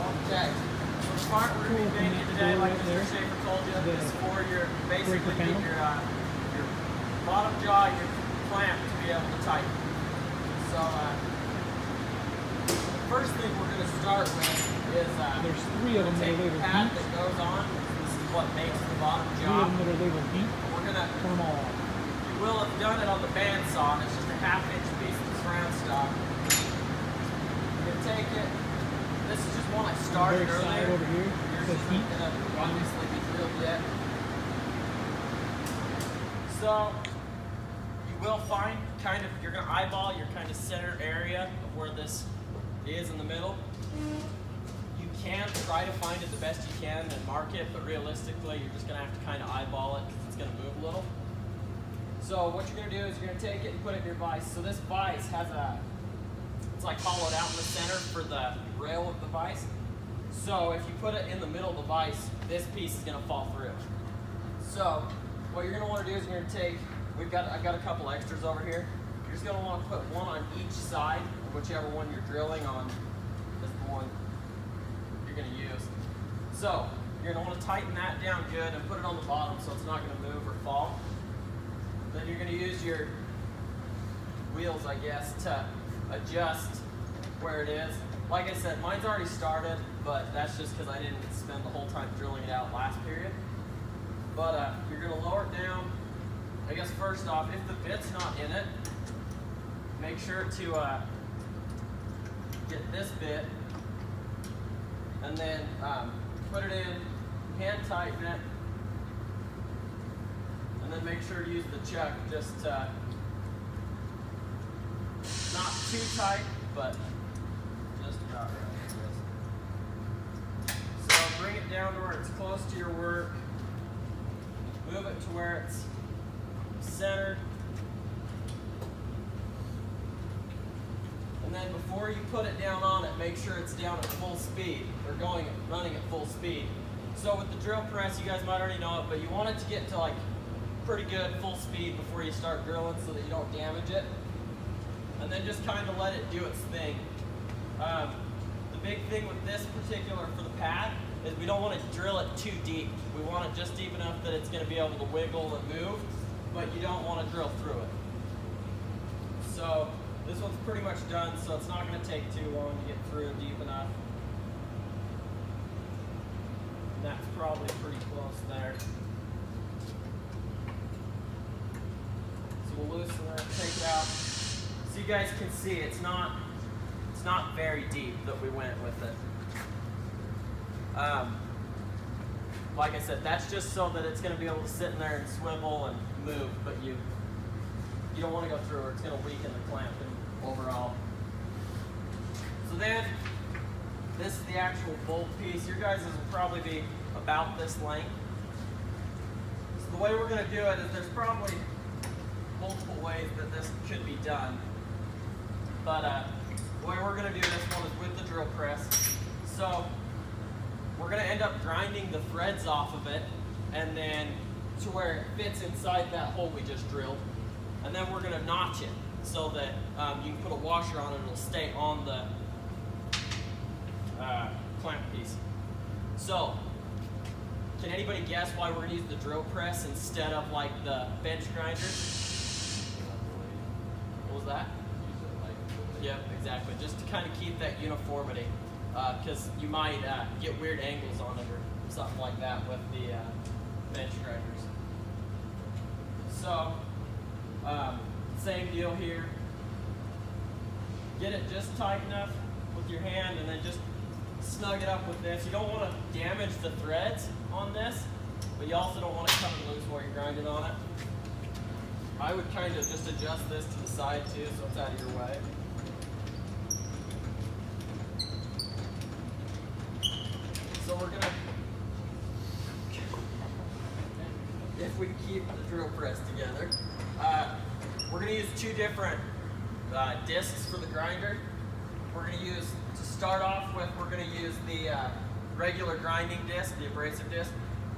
Okay. So the part we're going to be making today, like Mr. Schaefer told you, is for your basically get your bottom jaw, your clamp to be able to tighten. So the first thing we're going to start with is there's three of them that are labeled pad deep. that goes on. This is what makes the bottom Three jaw. of them that are labeled deep. We're going to turn them all off. You will have done it on the bandsaw, and it's just a 1/2-inch piece of round stock. You can take it. This is just one I started earlier. Over here. Yours isn't going to obviously be drilled yet. So you will find you're going to eyeball your kind of center area of where this is in the middle. You can try to find it the best you can and mark it, but realistically you're just going to have to kind of eyeball it because it's going to move a little. So what you're going to do is you're going to take it and put it in your vise. So this vise has it's like hollowed out in the center for the rail of the vise. So if you put it in the middle of the vise, this piece is going to fall through. So what you're going to want to do is you're going to take, I've got a couple extras over here. You're just going to want to put one on each side, of whichever one you're drilling on is the one you're going to use. So you're going to want to tighten that down good and put it on the bottom so it's not going to move or fall. Then you're going to use your wheels, I guess, to adjust where it is. Like I said, mine's already started, but that's just because I didn't spend the whole time drilling it out last period. But you're going to lower it down. I guess first off, if the bit's not in it, make sure to get this bit and then put it in, hand tighten it, and then make sure to use the chuck just not too tight, but just about right. So bring it down to where it's close to your work. Move it to where it's centered. And then before you put it down on it, make sure it's down at full speed, or running at full speed. So with the drill press, you guys might already know it, but you want it to get to like pretty good full speed before you start drilling so that you don't damage it. And then just kind of let it do its thing. The big thing with this particular for the pad is we don't want to drill it too deep. We want it just deep enough that it's going to be able to wiggle and move, but you don't want to drill through it. So this one's pretty much done, so it's not going to take too long to get through deep enough. And that's probably pretty close there. So we'll loosen it, take it out. So you guys can see it's not very deep that we went with it. Like I said, that's just so that it's going to be able to sit in there and swivel and move, but you don't want to go through or it's going to weaken the clamping overall. So then, this is the actual bolt piece. Your guys' will probably be about this length. So the way we're going to do it is there's probably multiple ways that this could be done. But the way we're going to do this one is with the drill press. So we're going to end up grinding the threads off of it and then to where it fits inside that hole we just drilled. And then we're going to notch it so that you can put a washer on it and it'll stay on the clamp piece. So, can anybody guess why we're going to use the drill press instead of like the bench grinder? What was that? Yep, exactly. Just to kind of keep that uniformity, because you might get weird angles on it or something like that with the bench grinders. So, same deal here. Get it just tight enough with your hand and then just snug it up with this. You don't want to damage the threads on this, but you also don't want it coming loose while you're grinding on it. I would kind of just adjust this to the side too so it's out of your way. So we're gonna, if we keep the drill press together, we're gonna use two different discs for the grinder. We're gonna use, to start off with, we're gonna use the regular grinding disc, the abrasive disc,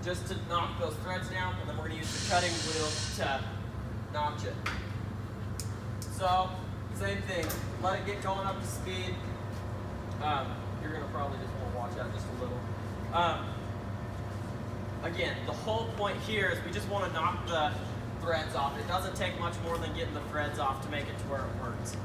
just to knock those threads down, and then we're gonna use the cutting wheel to notch it. So, same thing, let it get going up to speed. you're gonna probably just want to watch out just a little. Again, the whole point here is we just want to knock the threads off. It doesn't take much more than getting the threads off to make it to where it works.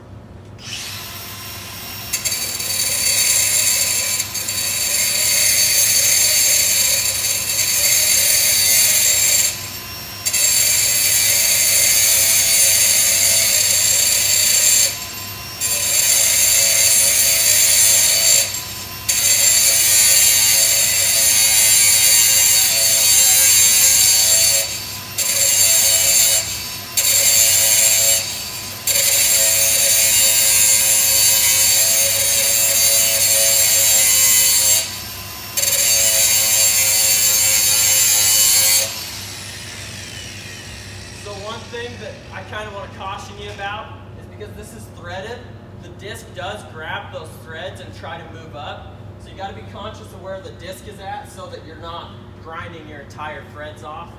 So one thing that I kind of want to caution you about is because this is threaded, the disc does grab those threads and try to move up. So you got to be conscious of where the disc is at so that you're not grinding your entire threads off.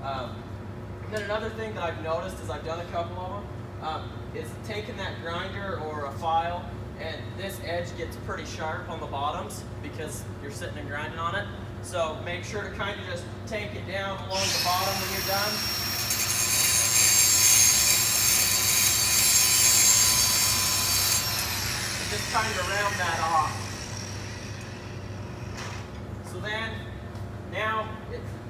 And then another thing that I've noticed is I've done a couple of them, is taking that grinder or a file and this edge gets pretty sharp on the bottoms because you're sitting and grinding on it. So make sure to kind of just take it down along the bottom when you're done. Just kind of round that off. So then, now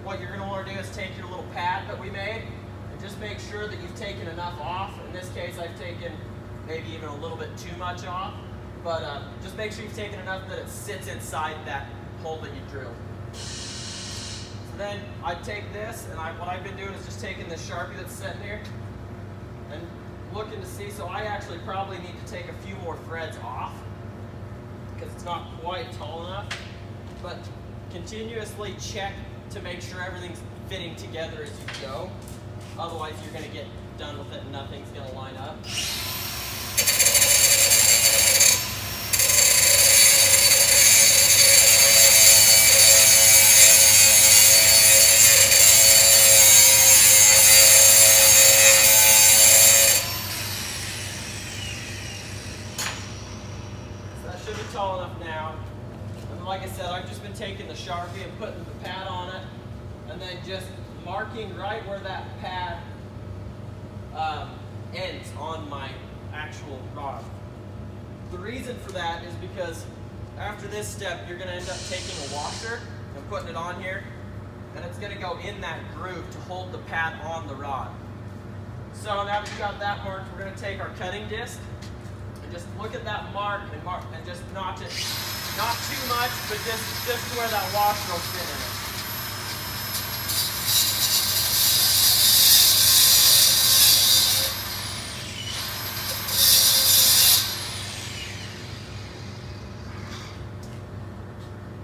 what you're going to want to do is take your little pad that we made and just make sure that you've taken enough off. In this case, I've taken maybe even a little bit too much off, but just make sure you've taken enough that it sits inside that hole that you drilled. So then I take this, and what I've been doing is just taking this Sharpie that's sitting here and looking to see, so I actually probably need to take a few more threads off because it's not quite tall enough, but continuously check to make sure everything's fitting together as you go. Otherwise you're going to get done with it and nothing's going to line up. Should be tall enough now. And like I said, I've just been taking the Sharpie and putting the pad on it and then just marking right where that pad ends on my actual rod. The reason for that is because after this step, you're going to end up taking a washer and putting it on here, and it's going to go in that groove to hold the pad on the rod. So now that we've got that marked, we're going to take our cutting disc. Just look at that mark and just notch it, not too much, but just where that washer will fit in it.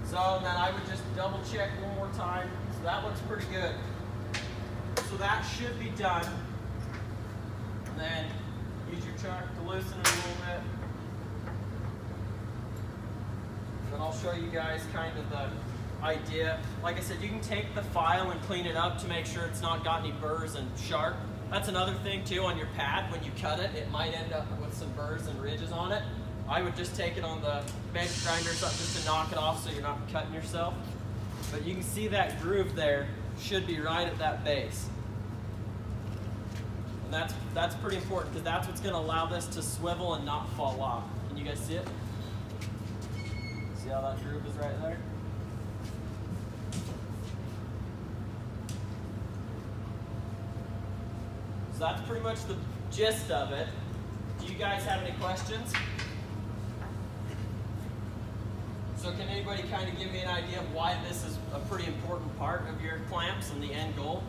So then I would just double check one more time. So that looks pretty good. So that should be done. And then use your chuck to loosen it a little bit. And then I'll show you guys kind of the idea. Like I said, you can take the file and clean it up to make sure it's not got any burrs and sharp. That's another thing too on your pad. When you cut it, it might end up with some burrs and ridges on it. I would just take it on the bench grinder or something just to knock it off so you're not cutting yourself. But you can see that groove there should be right at that base. And that's pretty important because that's what's going to allow this to swivel and not fall off. Can you guys see it? See how that groove is right there? So that's pretty much the gist of it. Do you guys have any questions? So can anybody kind of give me an idea of why this is a pretty important part of your clamps and the end goal?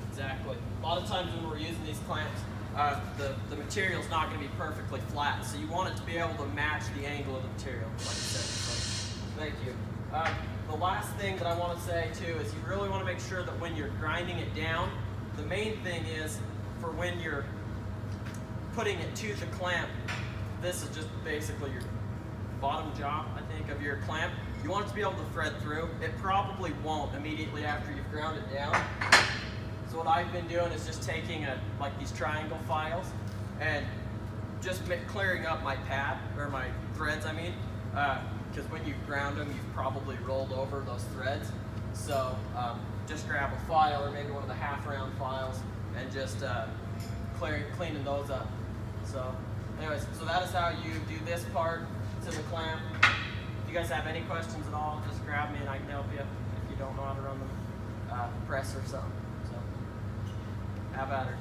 Exactly. A lot of times when we're using these clamps, the material's not going to be perfectly flat, so you want it to be able to match the angle of the material, like I said. So, thank you. The last thing that I want to say too is you really want to make sure that when you're grinding it down, the main thing is for when you're putting it to the clamp, this is just basically your bottom jaw, I think, of your clamp. You want it to be able to thread through. It probably won't immediately after you've ground it down. So what I've been doing is just taking like these triangle files and just clearing up my pad, or my threads, I mean. Because when you ground them, you've probably rolled over those threads. So just grab a file, or maybe one of the half-round files, and just cleaning those up. So anyways, so that is how you do this part to the clamp. If you guys have any questions at all, just grab me and I can help you if you don't know how to run the press or something. So have at her.